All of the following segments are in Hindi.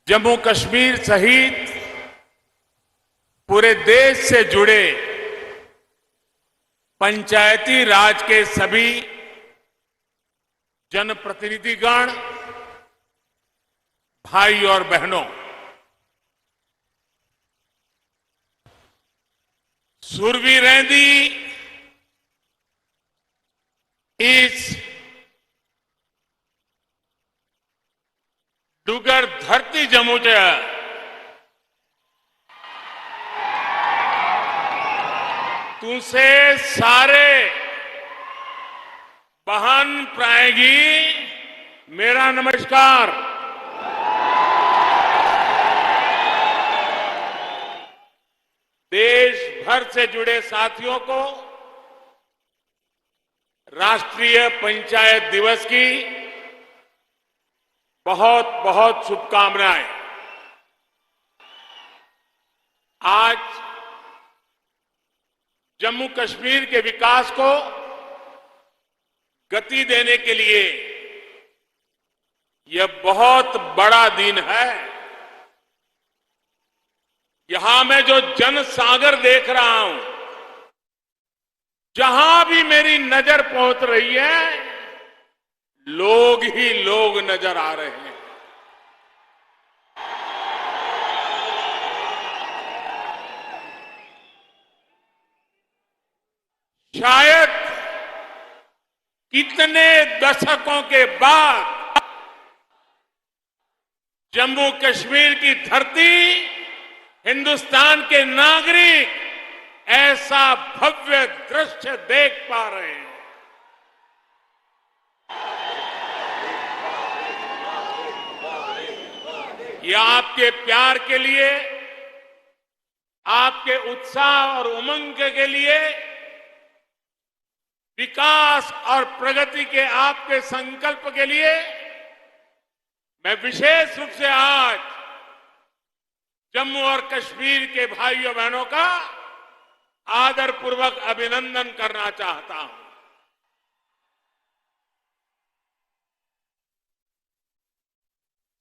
जम्मू कश्मीर सहित पूरे देश से जुड़े पंचायती राज के सभी जनप्रतिनिधिगण, भाई और बहनों, सुरवी रहंदी इस डुगर धरती जम्मू च तुसे सारे बहन प्राएगी मेरा नमस्कार। देश भर से जुड़े साथियों को राष्ट्रीय पंचायत दिवस की बहुत बहुत शुभकामनाएं। आज जम्मू कश्मीर के विकास को गति देने के लिए यह बहुत बड़ा दिन है। यहां मैं जो जनसागर देख रहा हूं, जहां भी मेरी नजर पहुंच रही है, लोग ही लोग नजर आ रहे हैं। शायद कितने दशकों के बाद जम्मू कश्मीर की धरती, हिंदुस्तान के नागरिक ऐसा भव्य दृश्य देख पा रहे हैं। यह आपके प्यार के लिए, आपके उत्साह और उमंग के लिए, विकास और प्रगति के आपके संकल्प के लिए मैं विशेष रूप से आज जम्मू और कश्मीर के भाइयों बहनों का आदरपूर्वक अभिनंदन करना चाहता हूं।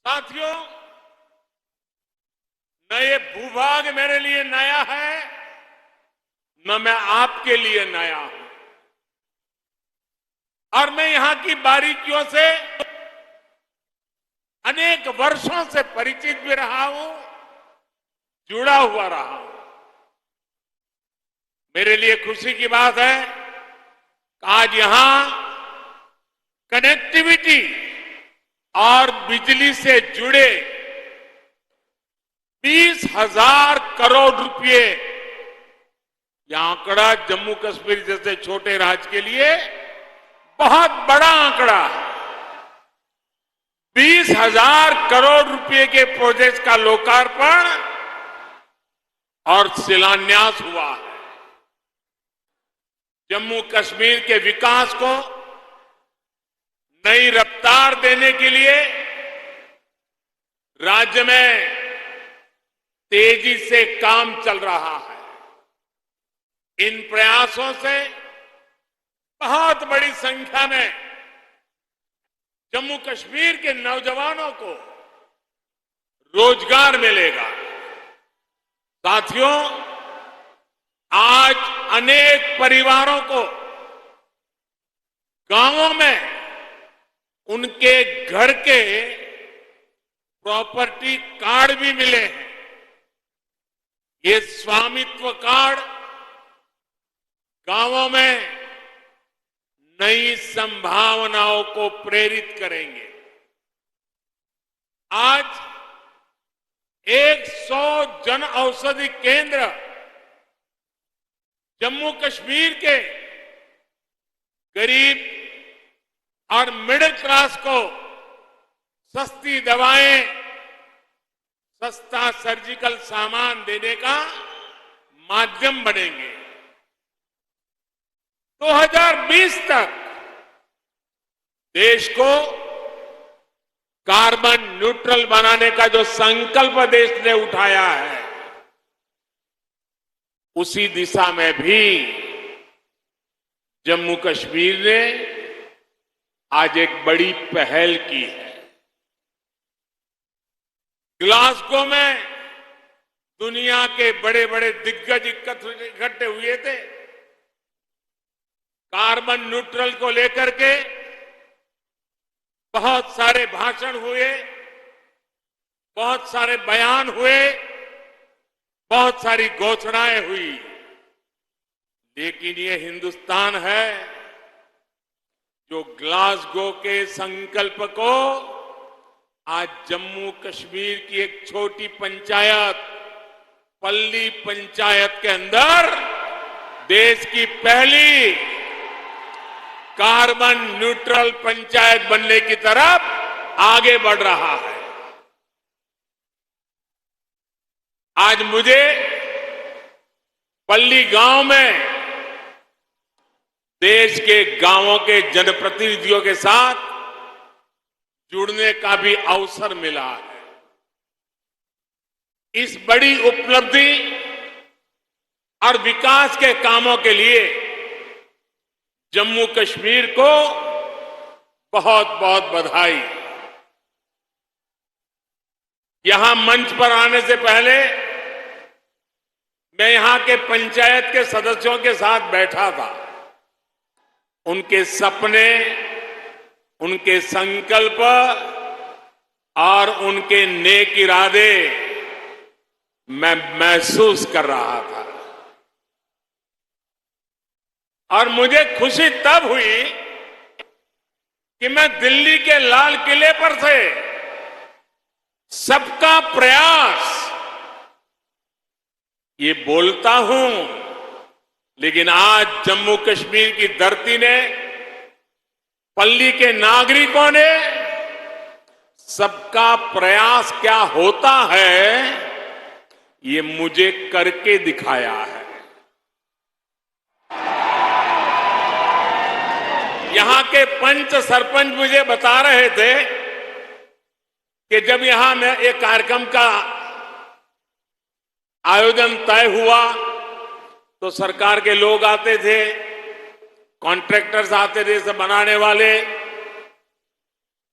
साथियों, न ये भूभाग मेरे लिए नया है, न मैं आपके लिए नया हूं, और मैं यहां की बारीकियों से अनेक वर्षों से परिचित भी रहा हूं, जुड़ा हुआ रहा हूं। मेरे लिए खुशी की बात है कि आज यहां कनेक्टिविटी और बिजली से जुड़े 20,000 करोड़ रुपए, यह आंकड़ा जम्मू कश्मीर जैसे छोटे राज्य के लिए बहुत बड़ा आंकड़ा है। 20,000 करोड़ रुपए के प्रोजेक्ट का लोकार्पण और शिलान्यास हुआ है। जम्मू कश्मीर के विकास को नई रफ्तार देने के लिए राज्य में तेजी से काम चल रहा है। इन प्रयासों से बहुत बड़ी संख्या में जम्मू कश्मीर के नौजवानों को रोजगार मिलेगा। साथियों, आज अनेक परिवारों को गांवों में उनके घर के प्रॉपर्टी कार्ड भी मिले हैं। ये स्वामित्व कार्ड गांवों में नई संभावनाओं को प्रेरित करेंगे। आज 100 जन औषधि केंद्र जम्मू कश्मीर के गरीब और मिडिल क्लास को सस्ती दवाएं, सस्ता सर्जिकल सामान देने का माध्यम बनेंगे। 2020 तक देश को कार्बन न्यूट्रल बनाने का जो संकल्प देश ने उठाया है, उसी दिशा में भी जम्मू कश्मीर ने आज एक बड़ी पहल की है। ग्लासगो में दुनिया के बड़े बड़े दिग्गज इकट्ठे हुए थे। कार्बन न्यूट्रल को लेकर के बहुत सारे भाषण हुए, बहुत सारे बयान हुए, बहुत सारी घोषणाएं हुई, लेकिन ये हिंदुस्तान है जो ग्लासगो के संकल्प को आज जम्मू कश्मीर की एक छोटी पंचायत, पल्ली पंचायत के अंदर देश की पहली कार्बन न्यूट्रल पंचायत बनने की तरफ आगे बढ़ रहा है। आज मुझे पल्ली गांव में देश के गांवों के जनप्रतिनिधियों के साथ जुड़ने का भी अवसर मिला है। इस बड़ी उपलब्धि और विकास के कामों के लिए जम्मू कश्मीर को बहुत बहुत बधाई। यहां मंच पर आने से पहले मैं यहां के पंचायत के सदस्यों के साथ बैठा था। उनके सपने, उनके संकल्प और उनके नेक इरादे मैं महसूस कर रहा था और मुझे खुशी तब हुई कि मैं दिल्ली के लाल किले पर से सबका प्रयास ये बोलता हूं, लेकिन आज जम्मू कश्मीर की धरती ने, पल्ली के नागरिकों ने सबका प्रयास क्या होता है ये मुझे करके दिखाया है। यहां के पंच सरपंच मुझे बता रहे थे कि जब यहां में एक कार्यक्रम का आयोजन तय हुआ तो सरकार के लोग आते थे, कॉन्ट्रैक्टर्स आते थे, सब बनाने वाले।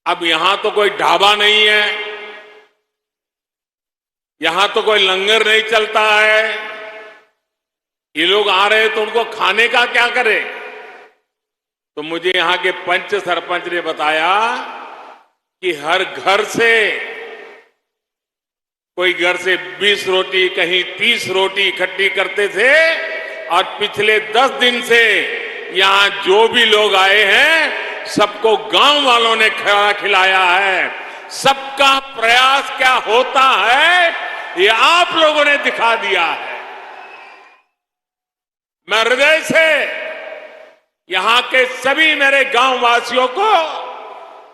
अब यहां तो कोई ढाबा नहीं है, यहां तो कोई लंगर नहीं चलता है। ये लोग आ रहे तो उनको खाने का क्या करे? तो मुझे यहां के पंच सरपंच ने बताया कि हर घर से, कोई घर से 20 रोटी, कहीं 30 रोटी इकट्ठी करते थे और पिछले 10 दिन से यहां जो भी लोग आए हैं सबको गांव वालों ने खाना खिलाया है। सबका प्रयास क्या होता है ये आप लोगों ने दिखा दिया है। मैं हृदय से यहां के सभी मेरे गांव वासियों को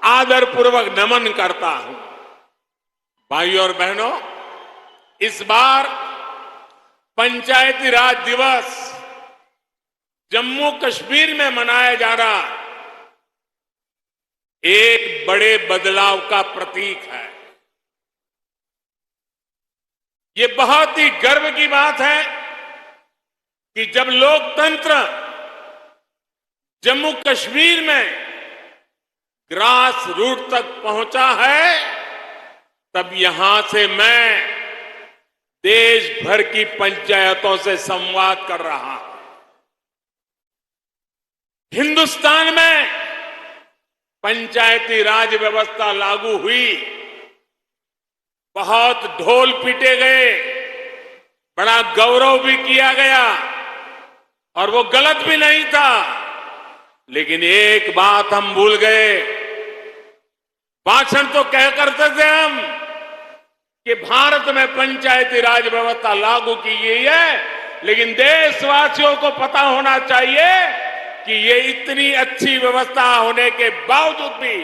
आदरपूर्वक नमन करता हूं। भाइयों और बहनों, इस बार पंचायती राज दिवस जम्मू कश्मीर में मनाया जा रहा एक बड़े बदलाव का प्रतीक है। ये बहुत ही गर्व की बात है कि जब लोकतंत्र जम्मू कश्मीर में ग्रास रूट तक पहुंचा है, तब यहां से मैं देश भर की पंचायतों से संवाद कर रहा हूं। हिंदुस्तान में पंचायती राज व्यवस्था लागू हुई, बहुत ढोल पीटे गए, बड़ा गौरव भी किया गया और वो गलत भी नहीं था। लेकिन एक बात हम भूल गए। भाषण तो कह करते थे हम कि भारत में पंचायती राज व्यवस्था लागू की गई है, लेकिन देशवासियों को पता होना चाहिए कि ये इतनी अच्छी व्यवस्था होने के बावजूद भी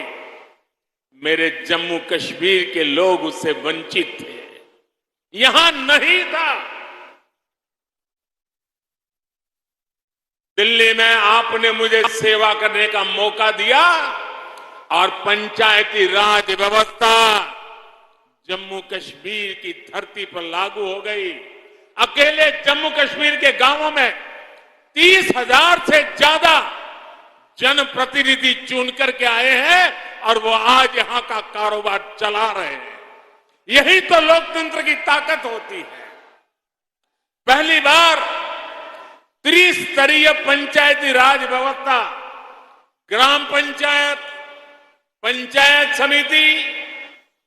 मेरे जम्मू कश्मीर के लोग उससे वंचित थे, यहां नहीं था। दिल्ली में आपने मुझे सेवा करने का मौका दिया और पंचायती राज व्यवस्था जम्मू कश्मीर की धरती पर लागू हो गई। अकेले जम्मू कश्मीर के गांवों में 30,000 से ज्यादा जनप्रतिनिधि चुन करके आए हैं और वो आज यहां का कारोबार चला रहे हैं। यही तो लोकतंत्र की ताकत होती है। पहली बार त्रिस्तरीय पंचायती राज व्यवस्था, ग्राम पंचायत, पंचायत समिति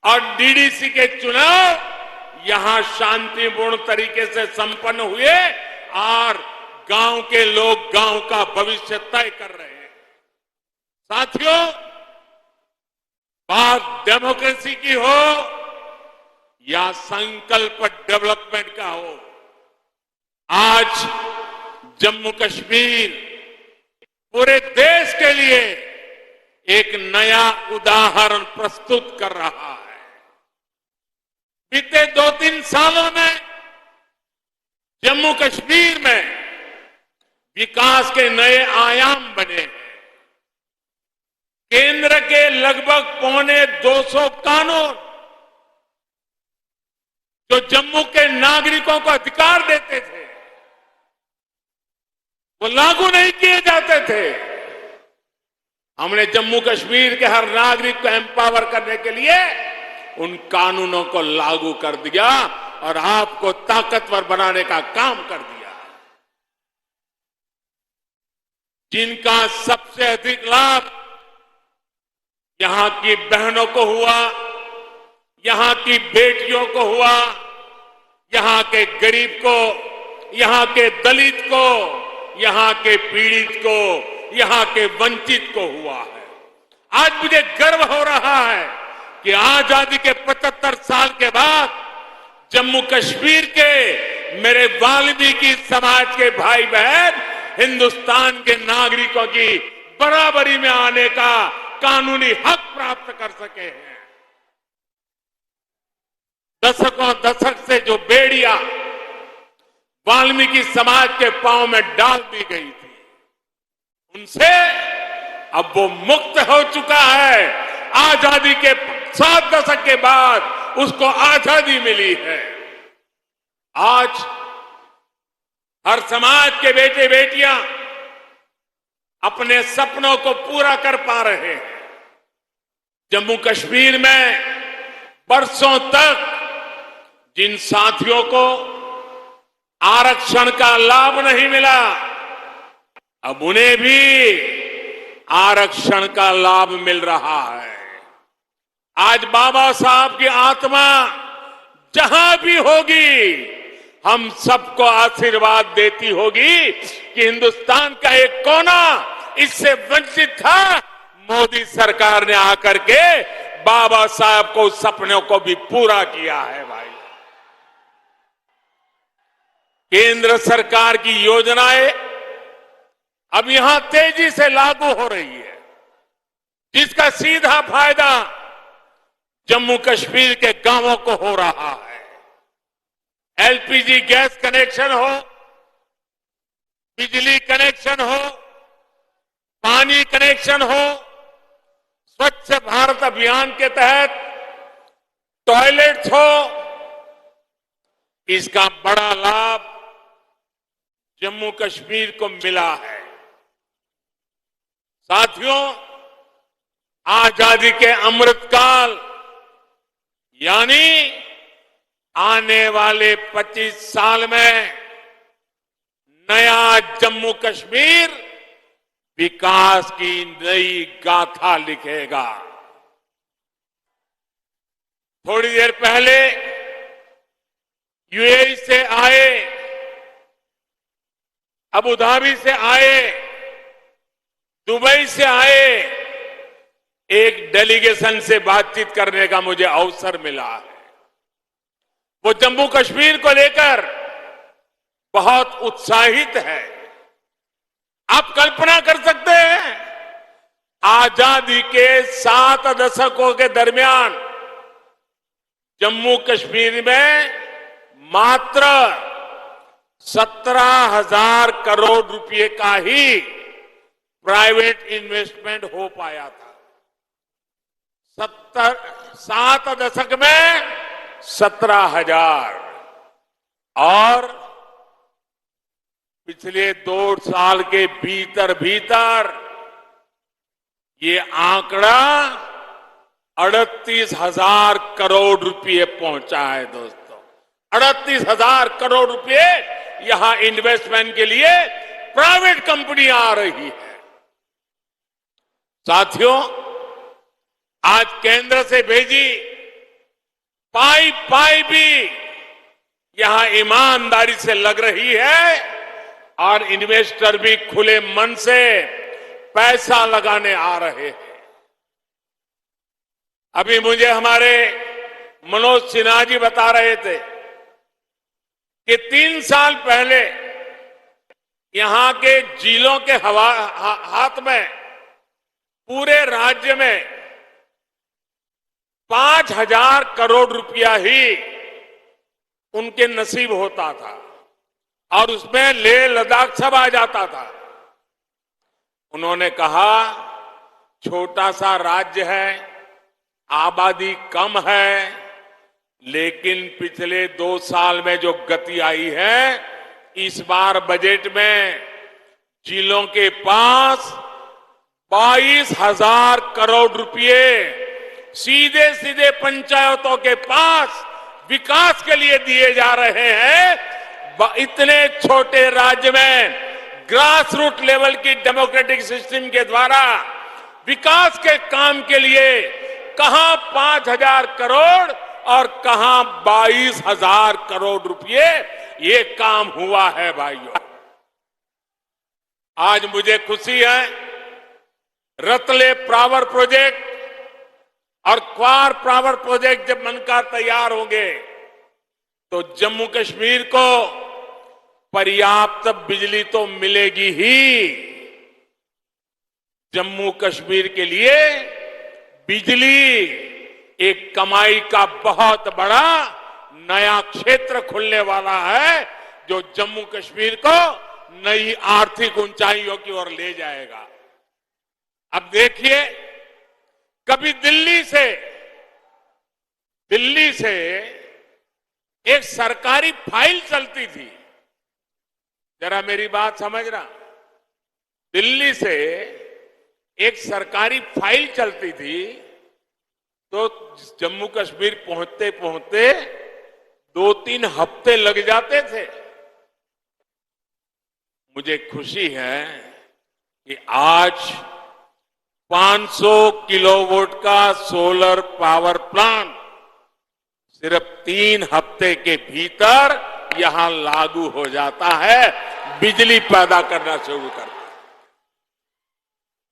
और डीडीसी के चुनाव यहां शांतिपूर्ण तरीके से संपन्न हुए और गांव के लोग गांव का भविष्य तय कर रहे हैं। साथियों, बात डेमोक्रेसी की हो या संकल्प डेवलपमेंट का हो, आज जम्मू कश्मीर पूरे देश के लिए एक नया उदाहरण प्रस्तुत कर रहा है। बीते 2-3 सालों में जम्मू कश्मीर में विकास के नए आयाम बने हैं। केंद्र के लगभग 250 कानून जो जम्मू के नागरिकों को अधिकार देते थे, वो लागू नहीं किए जाते थे। हमने जम्मू कश्मीर के हर नागरिक को एम्पावर करने के लिए उन कानूनों को लागू कर दिया और आपको ताकतवर बनाने का काम कर दिया। जिनका सबसे अधिक लाभ यहां की बहनों को हुआ, यहां की बेटियों को हुआ, यहां के गरीब को, यहां के दलित को, यहां के पीड़ित को, यहां के वंचित को हुआ है। आज मुझे गर्व हो रहा है कि आजादी के 75 साल के बाद जम्मू कश्मीर के मेरे वाल्मीकि समाज के भाई बहन हिंदुस्तान के नागरिकों की बराबरी में आने का कानूनी हक प्राप्त कर सके हैं। दशक से जो बेड़ियां वाल्मीकि समाज के पांव में डाल दी गई थी, उनसे अब वो मुक्त हो चुका है। आजादी के 7 दशक के बाद उसको आजादी मिली है। आज हर समाज के बेटे बेटियां अपने सपनों को पूरा कर पा रहे हैं। जम्मू कश्मीर में बरसों तक जिन साथियों को आरक्षण का लाभ नहीं मिला, अब उन्हें भी आरक्षण का लाभ मिल रहा है। आज बाबा साहब की आत्मा जहां भी होगी, हम सबको आशीर्वाद देती होगी कि हिंदुस्तान का एक कोना इससे वंचित था। मोदी सरकार ने आकर के बाबा साहब को सपनों को भी पूरा किया है। भाई, केंद्र सरकार की योजनाएं अब यहां तेजी से लागू हो रही है, जिसका सीधा फायदा जम्मू कश्मीर के गांवों को हो रहा है। एलपीजी गैस कनेक्शन हो, बिजली कनेक्शन हो, पानी कनेक्शन हो, स्वच्छ भारत अभियान के तहत टॉयलेट्स हो, इसका बड़ा लाभ जम्मू कश्मीर को मिला है। साथियों, आजादी के अमृतकाल यानी आने वाले 25 साल में नया जम्मू कश्मीर विकास की नई गाथा लिखेगा। थोड़ी देर पहले यूएई से आए, अबू धाबी से आए, दुबई से आए एक डेलीगेशन से बातचीत करने का मुझे अवसर मिला है। वो जम्मू कश्मीर को लेकर बहुत उत्साहित है। आप कल्पना कर सकते हैं, आजादी के 7 दशकों के दरमियान जम्मू कश्मीर में मात्र 17,000 करोड़ रुपए का ही प्राइवेट इन्वेस्टमेंट हो पाया था। 7 दशक में 17,000 और पिछले 2 साल के भीतर भीतर ये आंकड़ा 38,000 करोड़ रुपए पहुंचा है दोस्तों। 38,000 करोड़ रुपए यहां इन्वेस्टमेंट के लिए प्राइवेट कंपनियां आ रही है। साथियों, आज केंद्र से भेजी पाई भी यहां ईमानदारी से लग रही है और इन्वेस्टर भी खुले मन से पैसा लगाने आ रहे हैं। अभी मुझे हमारे मनोज सिन्हा जी बता रहे थे कि 3 साल पहले यहां के जिलों के हाथ में पूरे राज्य में 5,000 करोड़ रुपया ही उनके नसीब होता था और उसमें लेह लद्दाख सब आ जाता था। उन्होंने कहा छोटा सा राज्य है, आबादी कम है, लेकिन पिछले 2 साल में जो गति आई है, इस बार बजट में जिलों के पास 22,000 करोड़ रुपए सीधे सीधे पंचायतों के पास विकास के लिए दिए जा रहे हैं। इतने छोटे राज्य में ग्रास रूट लेवल की डेमोक्रेटिक सिस्टम के द्वारा विकास के काम के लिए कहां 5,000 करोड़ और कहां 22,000 करोड़ रुपए ये काम हुआ है भाइयों। आज मुझे खुशी है, रतले पावर प्रोजेक्ट और क्वार पावर प्रोजेक्ट जब बनकर तैयार होंगे तो जम्मू कश्मीर को पर्याप्त बिजली तो मिलेगी ही। जम्मू कश्मीर के लिए बिजली एक कमाई का बहुत बड़ा नया क्षेत्र खुलने वाला है, जो जम्मू कश्मीर को नई आर्थिक ऊंचाइयों की ओर ले जाएगा। अब देखिए, कभी दिल्ली से एक सरकारी फाइल चलती थी, जरा मेरी बात समझना। दिल्ली से एक सरकारी फाइल चलती थी तो जम्मू कश्मीर पहुंचते पहुंचते 2-3 हफ्ते लग जाते थे। मुझे खुशी है कि आज 500 किलोवाट का सोलर पावर प्लांट सिर्फ 3 हफ्ते के भीतर यहां लागू हो जाता है, बिजली पैदा करना शुरू करता है।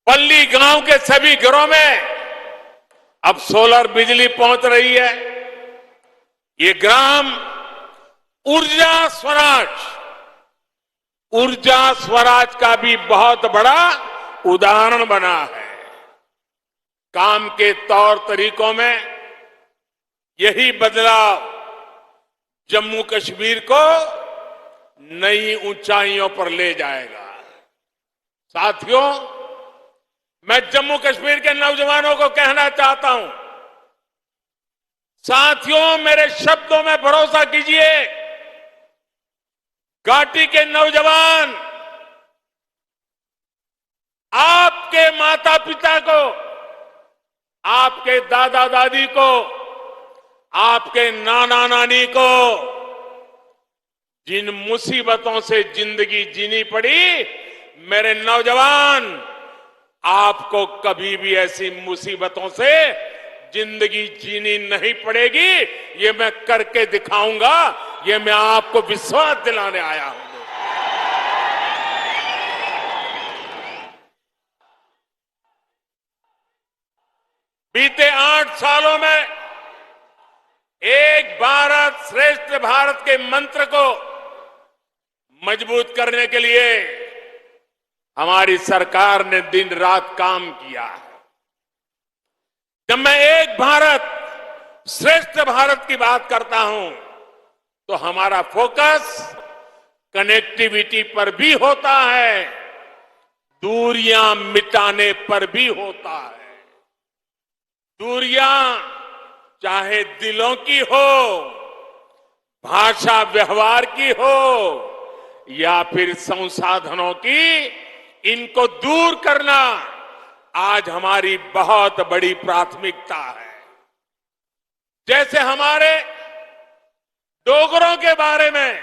पल्ली गांव के सभी घरों में अब सोलर बिजली पहुंच रही है। ये ग्राम ऊर्जा स्वराज का भी बहुत बड़ा उदाहरण बना है। काम के तौर तरीकों में यही बदलाव जम्मू कश्मीर को नई ऊंचाइयों पर ले जाएगा। साथियों, मैं जम्मू कश्मीर के नौजवानों को कहना चाहता हूं, साथियों मेरे शब्दों में भरोसा कीजिए। घाटी के नौजवान आपके माता पिता को, आपके दादा दादी को, आपके नाना नानी को जिन मुसीबतों से जिंदगी जीनी पड़ी, मेरे नौजवान आपको कभी भी ऐसी मुसीबतों से जिंदगी जीनी नहीं पड़ेगी। ये मैं करके दिखाऊंगा, ये मैं आपको विश्वास दिलाने आया हूं। बीते 8 सालों में एक भारत श्रेष्ठ भारत के मंत्र को मजबूत करने के लिए हमारी सरकार ने दिन रात काम किया है। जब मैं एक भारत श्रेष्ठ भारत की बात करता हूं तो हमारा फोकस कनेक्टिविटी पर भी होता है, दूरियां मिटाने पर भी होता है। दूरियां चाहे दिलों की हो, भाषा व्यवहार की हो या फिर संसाधनों की, इनको दूर करना आज हमारी बहुत बड़ी प्राथमिकता है। जैसे हमारे डोगरों के बारे में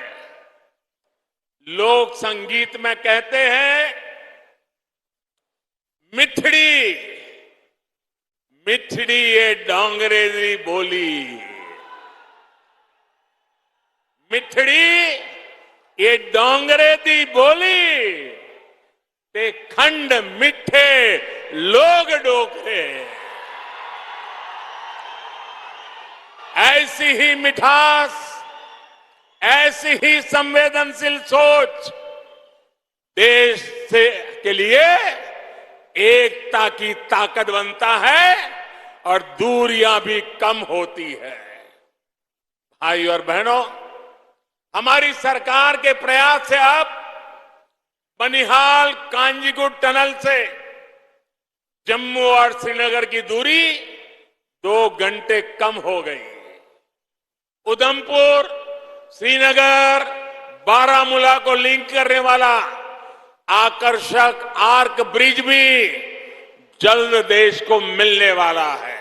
लोक संगीत में कहते हैं, मिठड़ी मिठड़ी ये डोंगरे दी बोली, मिठड़ी ये डोंगरे दी बोली, ते खंड मिठे लोग डोगरे। ऐसी ही मिठास, ऐसी ही संवेदनशील सोच देश से के लिए एकता की ताकत बनता है और दूरियां भी कम होती है। भाई और बहनों, हमारी सरकार के प्रयास से अब बनिहाल कांजीगुट टनल से जम्मू और श्रीनगर की दूरी 2 घंटे कम हो गई। उधमपुर, श्रीनगर, बारामूला को लिंक करने वाला आकर्षक आर्क ब्रिज भी जल्द देश को मिलने वाला है।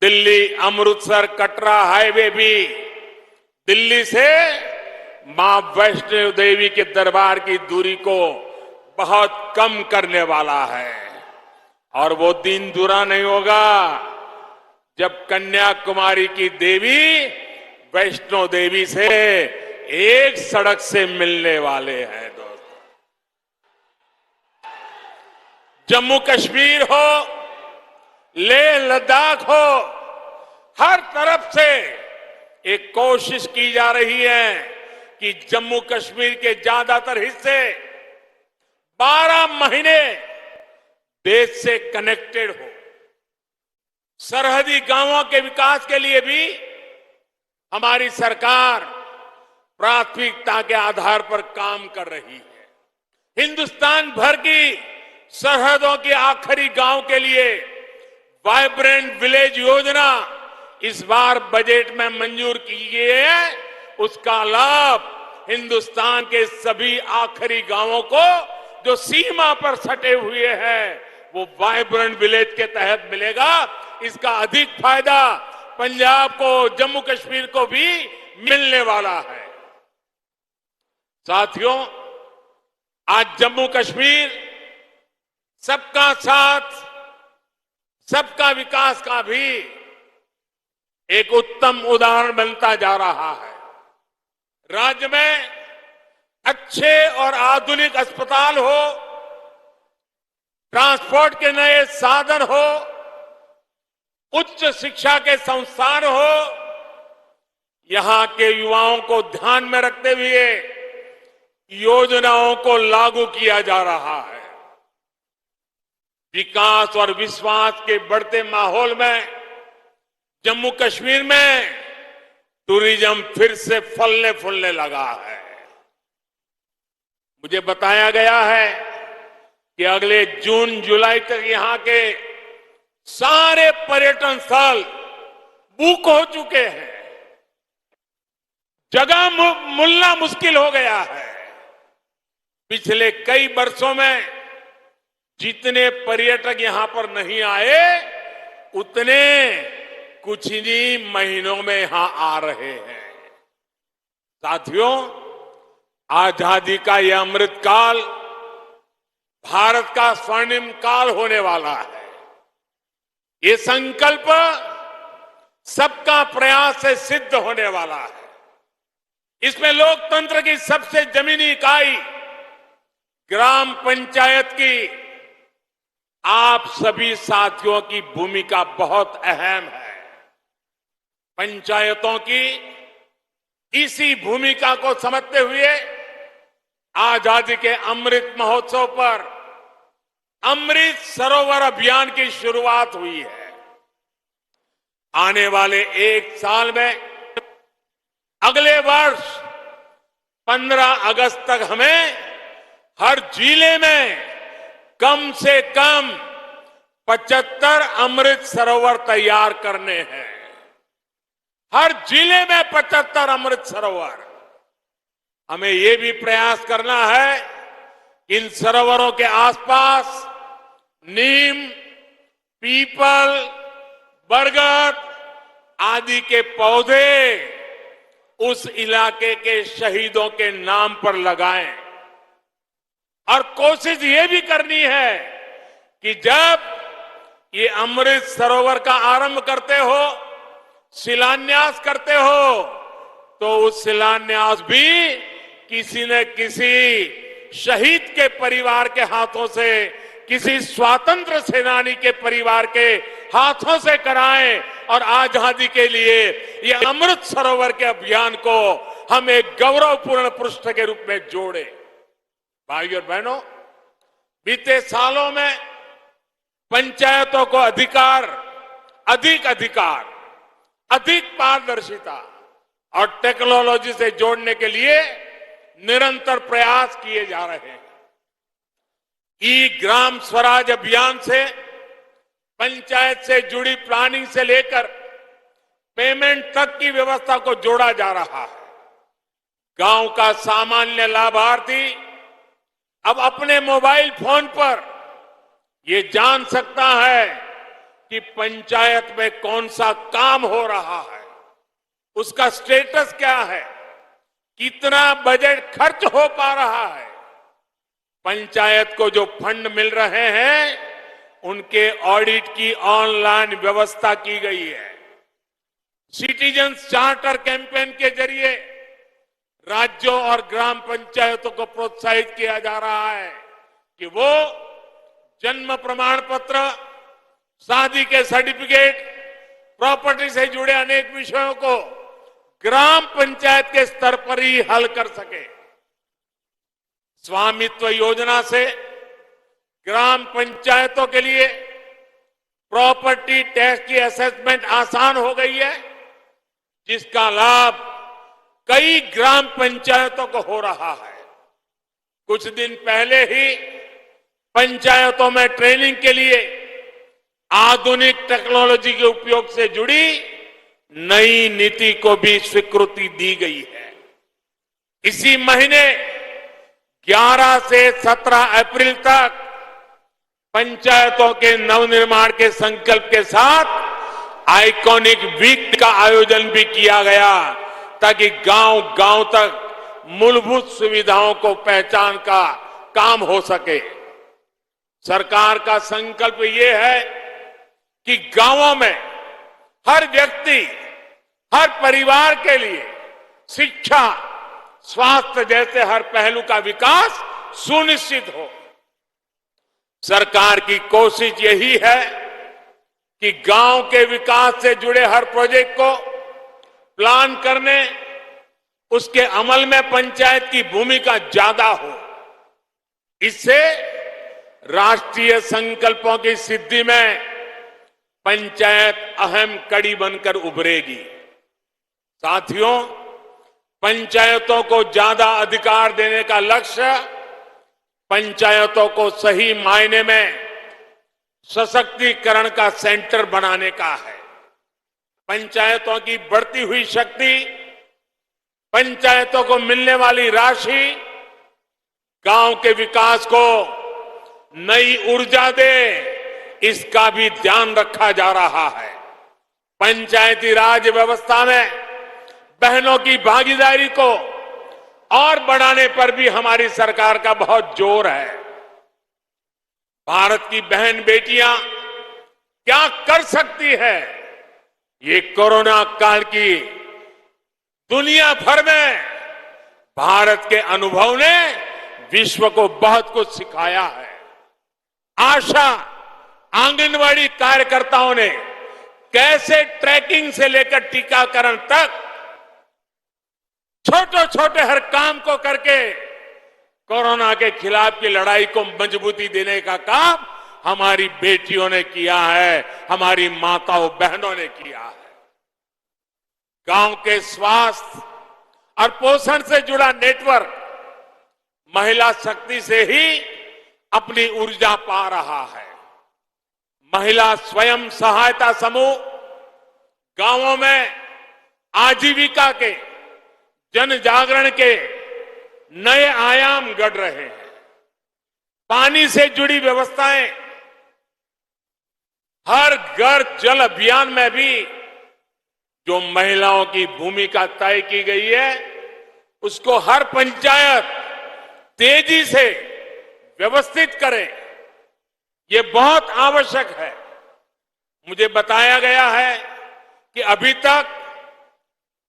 दिल्ली अमृतसर कटरा हाईवे भी दिल्ली से मां वैष्णो देवी के दरबार की दूरी को बहुत कम करने वाला है। और वो दिन दूरा नहीं होगा जब कन्याकुमारी की देवी वैष्णो देवी से एक सड़क से मिलने वाले हैं। दोस्तों, जम्मू कश्मीर हो, लेह लद्दाख हो, हर तरफ से एक कोशिश की जा रही है कि जम्मू कश्मीर के ज्यादातर हिस्से 12 महीने देश से कनेक्टेड हो। सरहदी गांवों के विकास के लिए भी हमारी सरकार प्राथमिकता के आधार पर काम कर रही है। हिंदुस्तान भर की सरहदों के आखिरी गांव के लिए वाइब्रेंट विलेज योजना इस बार बजट में मंजूर की गई है। उसका लाभ हिंदुस्तान के सभी आखिरी गांवों को जो सीमा पर सटे हुए हैं वो वाइब्रेंट विलेज के तहत मिलेगा। इसका अधिक फायदा पंजाब को, जम्मू कश्मीर को भी मिलने वाला है। साथियों, आज जम्मू कश्मीर सबका साथ, सबका विकास का भी एक उत्तम उदाहरण बनता जा रहा है। राज्य में अच्छे और आधुनिक अस्पताल हो, ट्रांसपोर्ट के नए साधन हो, उच्च शिक्षा के संस्थान हो, यहां के युवाओं को ध्यान में रखते हुए योजनाओं को लागू किया जा रहा है। विकास और विश्वास के बढ़ते माहौल में जम्मू कश्मीर में टूरिज्म फिर से फलने फूलने लगा है। मुझे बताया गया है कि अगले जून जुलाई तक यहां के सारे पर्यटन स्थल बुक हो चुके हैं। जगह मिलना मुश्किल हो गया है। पिछले कई वर्षों में जितने पर्यटक यहां पर नहीं आए, उतने कुछ ही महीनों में यहां आ रहे हैं। साथियों, आजादी का यह अमृत काल भारत का स्वर्णिम काल होने वाला है। ये संकल्प सबका प्रयास से सिद्ध होने वाला है। इसमें लोकतंत्र की सबसे जमीनी इकाई ग्राम पंचायत की आप सभी साथियों की भूमिका बहुत अहम है। पंचायतों की इसी भूमिका को समझते हुए आजादी के अमृत महोत्सव पर अमृत सरोवर अभियान की शुरुआत हुई है। आने वाले 1 साल में, अगले वर्ष 15 अगस्त तक हमें हर जिले में कम से कम 75 अमृत सरोवर तैयार करने हैं। हर जिले में 75 अमृत सरोवर। हमें ये भी प्रयास करना है इन सरोवरों के आसपास नीम, पीपल, बरगद, आदि के पौधे उस इलाके के शहीदों के नाम पर लगाएं। और कोशिश ये भी करनी है कि जब ये अमृत सरोवर का आरंभ करते हो, शिलान्यास करते हो, तो उस शिलान्यास भी किसी न किसी शहीद के परिवार के हाथों से, किसी स्वतंत्र सेनानी के परिवार के हाथों से कराएं और आजादी के लिए ये अमृत सरोवर के अभियान को हम एक गौरवपूर्ण पृष्ठ के रूप में जोड़े। भाइयों और बहनों, बीते सालों में पंचायतों को अधिक अधिकार, अधिक पारदर्शिता और टेक्नोलॉजी से जोड़ने के लिए निरंतर प्रयास किए जा रहे हैं। ई ग्राम स्वराज अभियान से पंचायत से जुड़ी प्लानिंग से लेकर पेमेंट तक की व्यवस्था को जोड़ा जा रहा है। गांव का सामान्य लाभार्थी अब अपने मोबाइल फोन पर ये जान सकता है कि पंचायत में कौन सा काम हो रहा है, उसका स्टेटस क्या है, कितना बजट खर्च हो पा रहा है, पंचायत को जो फंड मिल रहे हैं उनके ऑडिट की ऑनलाइन व्यवस्था की गई है। सिटीजन्स चार्टर कैंपेन के जरिए राज्यों और ग्राम पंचायतों को प्रोत्साहित किया जा रहा है कि वो जन्म प्रमाण पत्र, शादी के सर्टिफिकेट, प्रॉपर्टी से जुड़े अनेक विषयों को ग्राम पंचायत के स्तर पर ही हल कर सके। स्वामित्व योजना से ग्राम पंचायतों के लिए प्रॉपर्टी टैक्स की असेसमेंट आसान हो गई है, जिसका लाभ कई ग्राम पंचायतों को हो रहा है। कुछ दिन पहले ही पंचायतों में ट्रेनिंग के लिए आधुनिक टेक्नोलॉजी के उपयोग से जुड़ी नई नीति को भी स्वीकृति दी गई है। इसी महीने 11 से 17 अप्रैल तक पंचायतों के नवनिर्माण के संकल्प के साथ आइकॉनिक वीक का आयोजन भी किया गया, ताकि गांव गांव तक मूलभूत सुविधाओं को पहचान का काम हो सके। सरकार का संकल्प ये है कि गांवों में हर व्यक्ति, हर परिवार के लिए शिक्षा, स्वास्थ्य जैसे हर पहलू का विकास सुनिश्चित हो। सरकार की कोशिश यही है कि गांव के विकास से जुड़े हर प्रोजेक्ट को प्लान करने, उसके अमल में पंचायत की भूमिका ज्यादा हो। इससे राष्ट्रीय संकल्पों की सिद्धि में पंचायत अहम कड़ी बनकर उभरेगी। साथियों, पंचायतों को ज्यादा अधिकार देने का लक्ष्य पंचायतों को सही मायने में सशक्तिकरण का सेंटर बनाने का है। पंचायतों की बढ़ती हुई शक्ति, पंचायतों को मिलने वाली राशि गांव के विकास को नई ऊर्जा दे, इसका भी ध्यान रखा जा रहा है। पंचायती राज व्यवस्था में बहनों की भागीदारी को और बढ़ाने पर भी हमारी सरकार का बहुत जोर है। भारत की बहन बेटियां क्या कर सकती है, ये कोरोना काल की दुनिया भर में भारत के अनुभव ने विश्व को बहुत कुछ सिखाया है। आशा आंगनवाड़ी कार्यकर्ताओं ने कैसे ट्रैकिंग से लेकर टीकाकरण तक छोटे छोटे हर काम को करके कोरोना के खिलाफ की लड़ाई को मजबूती देने का काम हमारी बेटियों ने किया है, हमारी माताओं बहनों ने किया है। गांव के स्वास्थ्य और पोषण से जुड़ा नेटवर्क महिला शक्ति से ही अपनी ऊर्जा पा रहा है। महिला स्वयं सहायता समूह गांवों में आजीविका के, जन जागरण के नए आयाम गढ़ रहे हैं। पानी से जुड़ी व्यवस्थाएं, हर घर जल अभियान में भी जो महिलाओं की भूमिका तय की गई है उसको हर पंचायत तेजी से व्यवस्थित करे, ये बहुत आवश्यक है। मुझे बताया गया है कि अभी तक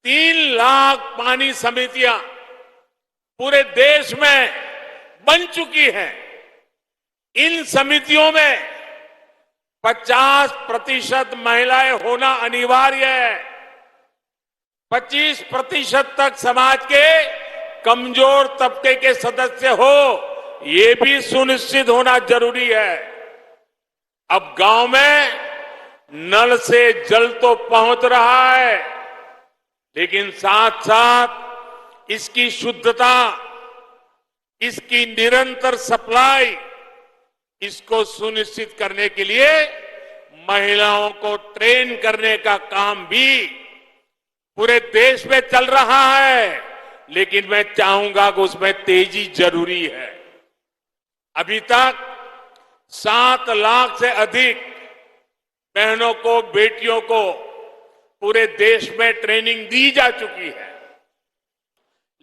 3 लाख पानी समितियां पूरे देश में बन चुकी हैं। इन समितियों में 50% महिलाएं होना अनिवार्य है। 25% तक समाज के कमजोर तबके के सदस्य हो, ये भी सुनिश्चित होना जरूरी है। अब गांव में नल से जल तो पहुंच रहा है, लेकिन साथ साथ इसकी शुद्धता, इसकी निरंतर सप्लाई, इसको सुनिश्चित करने के लिए महिलाओं को ट्रेन करने का काम भी पूरे देश में चल रहा है। लेकिन मैं चाहूंगा कि उसमें तेजी जरूरी है। अभी तक 7 लाख से अधिक बहनों को, बेटियों को पूरे देश में ट्रेनिंग दी जा चुकी है।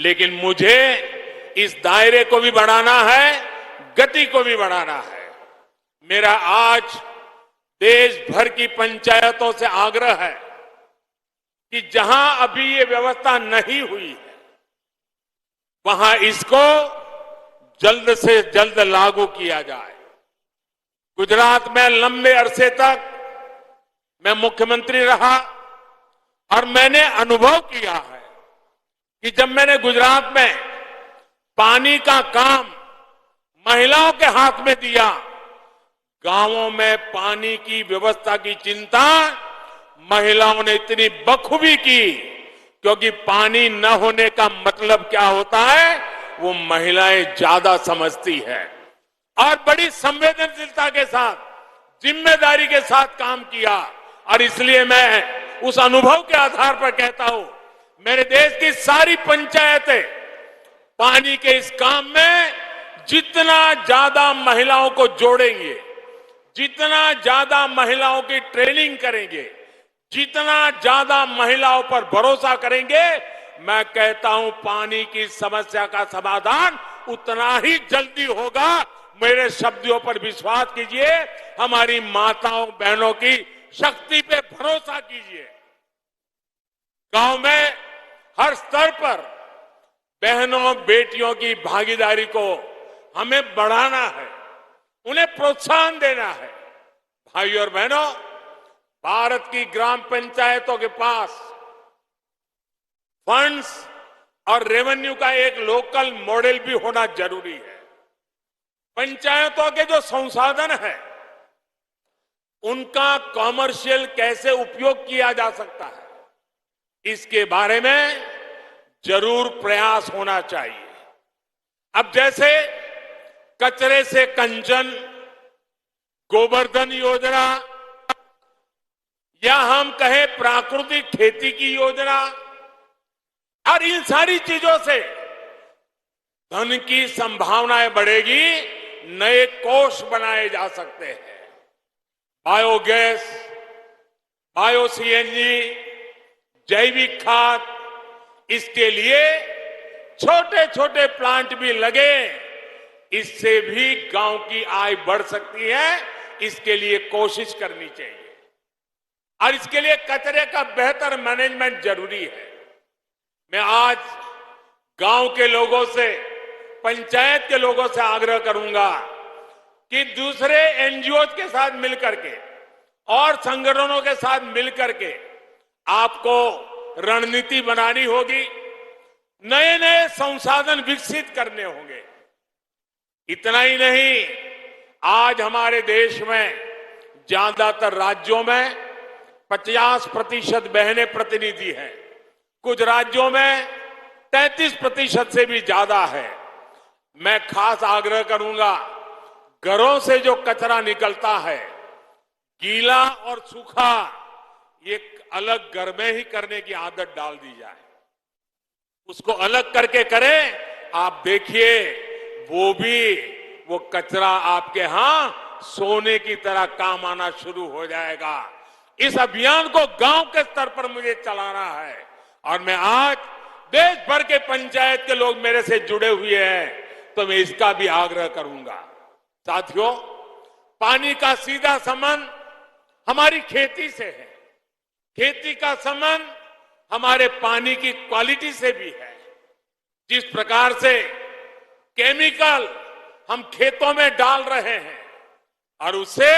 लेकिन मुझे इस दायरे को भी बढ़ाना है, गति को भी बढ़ाना है। मेरा आज देश भर की पंचायतों से आग्रह है कि जहां अभी ये व्यवस्था नहीं हुई है, वहां इसको जल्द से जल्द लागू किया जाए। गुजरात में लंबे अरसे तक मैं मुख्यमंत्री रहा और मैंने अनुभव किया है कि जब मैंने गुजरात में पानी का काम महिलाओं के हाथ में दिया, गांवों में पानी की व्यवस्था की चिंता महिलाओं ने इतनी बखूबी की, क्योंकि पानी न होने का मतलब क्या होता है वो महिलाएं ज्यादा समझती है। और बड़ी संवेदनशीलता के साथ, जिम्मेदारी के साथ काम किया। और इसलिए मैं उस अनुभव के आधार पर कहता हूं, मेरे देश की सारी पंचायतें पानी के इस काम में जितना ज्यादा महिलाओं को जोड़ेंगे, जितना ज्यादा महिलाओं की ट्रेनिंग करेंगे, जितना ज्यादा महिलाओं पर भरोसा करेंगे, मैं कहता हूं पानी की समस्या का समाधान उतना ही जल्दी होगा। मेरे शब्दों पर विश्वास कीजिए, हमारी माताओं बहनों की शक्ति पे भरोसा कीजिए। गांव में हर स्तर पर बहनों बेटियों की भागीदारी को हमें बढ़ाना है, उन्हें प्रोत्साहन देना है। भाइयों और बहनों, भारत की ग्राम पंचायतों के पास फंड्स और रेवेन्यू का एक लोकल मॉडल भी होना जरूरी है। पंचायतों के जो संसाधन है उनका कॉमर्शियल कैसे उपयोग किया जा सकता है, इसके बारे में जरूर प्रयास होना चाहिए। अब जैसे कचरे से कंचन, गोवर्धन योजना, या हम कहें प्राकृतिक खेती की योजना, और इन सारी चीजों से धन की संभावनाएं बढ़ेगी, नए कोष बनाए जा सकते हैं। बायोगैस, बायो सीएनजी, जैविक खाद, इसके लिए छोटे छोटे प्लांट भी लगे, इससे भी गांव की आय बढ़ सकती है। इसके लिए कोशिश करनी चाहिए और इसके लिए कचरे का बेहतर मैनेजमेंट जरूरी है। मैं आज गांव के लोगों से, पंचायत के लोगों से आग्रह करूंगा कि दूसरे एनजीओ के साथ मिलकर के और संगठनों के साथ मिलकर के आपको रणनीति बनानी होगी, नए नए संसाधन विकसित करने होंगे। इतना ही नहीं, आज हमारे देश में ज्यादातर राज्यों में 50% बहनें प्रतिनिधि हैं, कुछ राज्यों में 33% से भी ज्यादा है। मैं खास आग्रह करूंगा, घरों से जो कचरा निकलता है, गीला और सूखा, ये अलग घर में ही करने की आदत डाल दी जाए। उसको अलग करके करें, आप देखिए वो कचरा आपके यहां सोने की तरह काम आना शुरू हो जाएगा। इस अभियान को गांव के स्तर पर मुझे चलाना है और मैं आज देश भर के पंचायत के लोग मेरे से जुड़े हुए हैं तो मैं इसका भी आग्रह करूंगा। साथियों, पानी का सीधा संबंध हमारी खेती से है, खेती का संबंध हमारे पानी की क्वालिटी से भी है। जिस प्रकार से केमिकल हम खेतों में डाल रहे हैं और उससे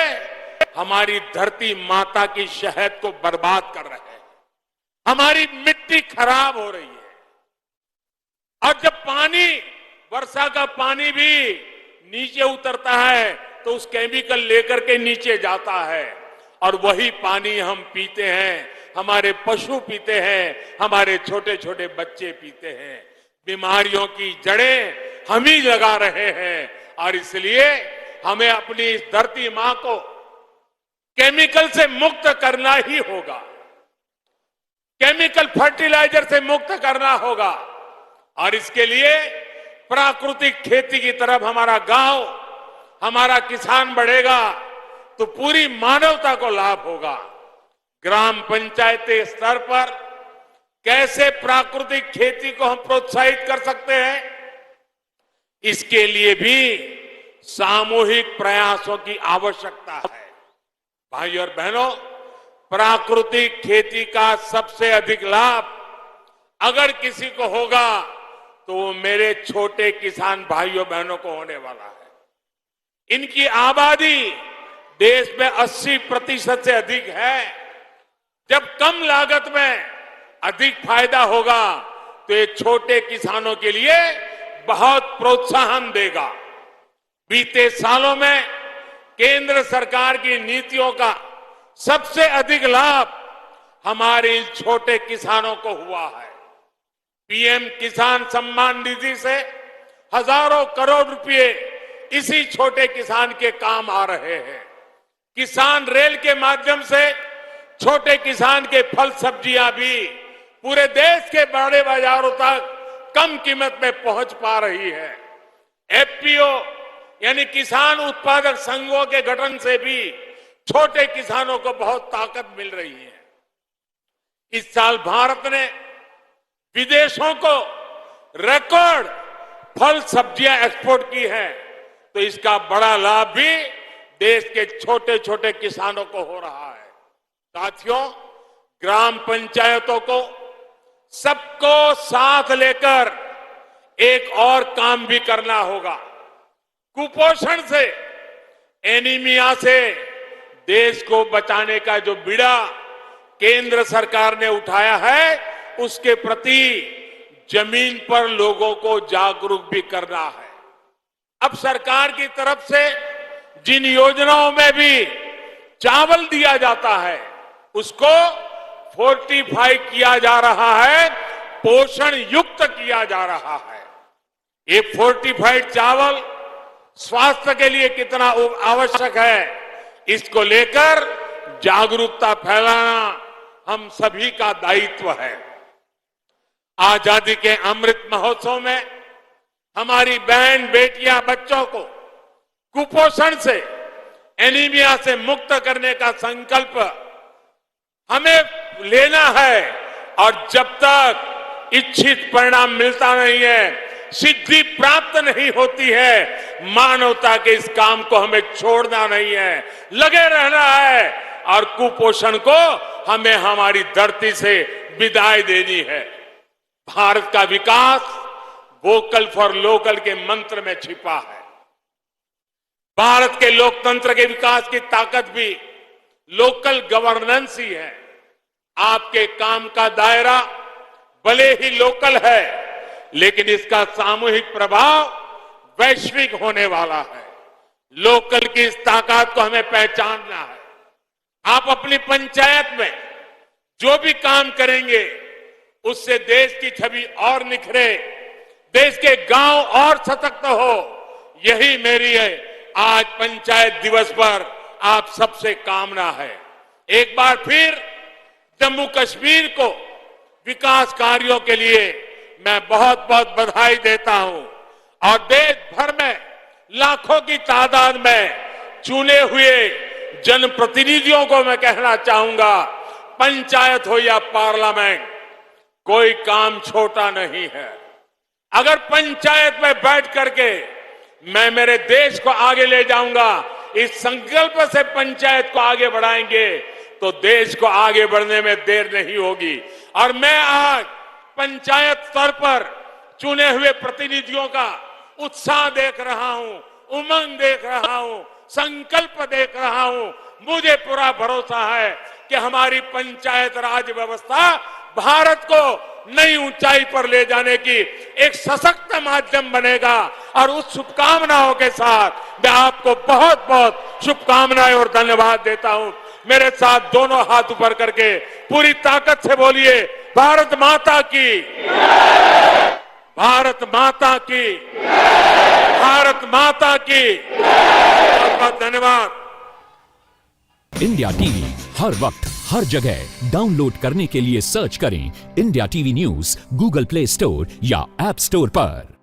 हमारी धरती माता की शहद को बर्बाद कर रहे हैं, हमारी मिट्टी खराब हो रही है। और जब पानी, वर्षा का पानी भी नीचे उतरता है तो उस केमिकल लेकर के नीचे जाता है और वही पानी हम पीते हैं, हमारे पशु पीते हैं, हमारे छोटे छोटे बच्चे पीते हैं। बीमारियों की जड़ें हम ही लगा रहे हैं और इसलिए हमें अपनी इस धरती मां को केमिकल से मुक्त करना ही होगा, केमिकल फर्टिलाइजर से मुक्त करना होगा और इसके लिए प्राकृतिक खेती की तरफ हमारा गांव, हमारा किसान बढ़ेगा तो पूरी मानवता को लाभ होगा। ग्राम पंचायती स्तर पर कैसे प्राकृतिक खेती को हम प्रोत्साहित कर सकते हैं, इसके लिए भी सामूहिक प्रयासों की आवश्यकता है। भाइयों और बहनों, प्राकृतिक खेती का सबसे अधिक लाभ अगर किसी को होगा तो वो मेरे छोटे किसान भाइयों बहनों को होने वाला है। इनकी आबादी देश में 80% से अधिक है। जब कम लागत में अधिक फायदा होगा तो ये छोटे किसानों के लिए बहुत प्रोत्साहन देगा। बीते सालों में केंद्र सरकार की नीतियों का सबसे अधिक लाभ हमारे इन छोटे किसानों को हुआ है। पीएम किसान सम्मान निधि से हजारों करोड़ रुपए इसी छोटे किसान के काम आ रहे हैं। किसान रेल के माध्यम से छोटे किसान के फल सब्जियां भी पूरे देश के बड़े बाजारों तक कम कीमत में पहुंच पा रही है। एफपीओ यानी किसान उत्पादक संघों के गठन से भी छोटे किसानों को बहुत ताकत मिल रही है। इस साल भारत ने विदेशों को रिकॉर्ड फल सब्जियां एक्सपोर्ट की है तो इसका बड़ा लाभ भी देश के छोटे छोटे किसानों को हो रहा है। साथियों, ग्राम पंचायतों को सबको साथ लेकर एक और काम भी करना होगा। कुपोषण से, एनीमिया से देश को बचाने का जो बीड़ा केंद्र सरकार ने उठाया है उसके प्रति जमीन पर लोगों को जागरूक भी करना है। अब सरकार की तरफ से जिन योजनाओं में भी चावल दिया जाता है उसको फोर्टिफाई किया जा रहा है, पोषण युक्त किया जा रहा है। ये फोर्टिफाइड चावल स्वास्थ्य के लिए कितना आवश्यक है, इसको लेकर जागरूकता फैलाना हम सभी का दायित्व है। आजादी के अमृत महोत्सव में हमारी बहन बेटियां बच्चों को कुपोषण से, एनीमिया से मुक्त करने का संकल्प हमें लेना है और जब तक इच्छित परिणाम मिलता नहीं है, सिद्धि प्राप्त नहीं होती है, मानवता के इस काम को हमें छोड़ना नहीं है, लगे रहना है और कुपोषण को हमें हमारी धरती से विदाई देनी है। भारत का विकास वोकल फॉर लोकल के मंत्र में छिपा है। भारत के लोकतंत्र के विकास की ताकत भी लोकल गवर्नेंस ही है। आपके काम का दायरा भले ही लोकल है लेकिन इसका सामूहिक प्रभाव वैश्विक होने वाला है। लोकल की इस ताकत को हमें पहचानना है। आप अपनी पंचायत में जो भी काम करेंगे उससे देश की छवि और निखरे, देश के गांव और सशक्त हो, यही मेरी है आज पंचायत दिवस पर आप सबसे कामना है। एक बार फिर जम्मू कश्मीर को विकास कार्यों के लिए मैं बहुत बहुत बधाई देता हूं और देश भर में लाखों की तादाद में चुने हुए जनप्रतिनिधियों को मैं कहना चाहूंगा, पंचायत हो या पार्लियामेंट, कोई काम छोटा नहीं है। अगर पंचायत में बैठ करके मैं मेरे देश को आगे ले जाऊंगा, इस संकल्प से पंचायत को आगे बढ़ाएंगे तो देश को आगे बढ़ने में देर नहीं होगी। और मैं आज पंचायत स्तर पर चुने हुए प्रतिनिधियों का उत्साह देख रहा हूं, उमंग देख रहा हूं, संकल्प देख रहा हूं। मुझे पूरा भरोसा है कि हमारी पंचायत राज व्यवस्था भारत को नई ऊंचाई पर ले जाने की एक सशक्त माध्यम बनेगा। और उस शुभकामनाओं के साथ मैं आपको बहुत बहुत शुभकामनाएं और धन्यवाद देता हूं। मेरे साथ दोनों हाथ ऊपर करके पूरी ताकत से बोलिए, भारत माता की, भारत माता की, भारत माता की। बहुत बहुत धन्यवाद। इंडिया टीवी हर वक्त हर जगह डाउनलोड करने के लिए सर्च करें India TV news Google play store या ऐप स्टोर पर।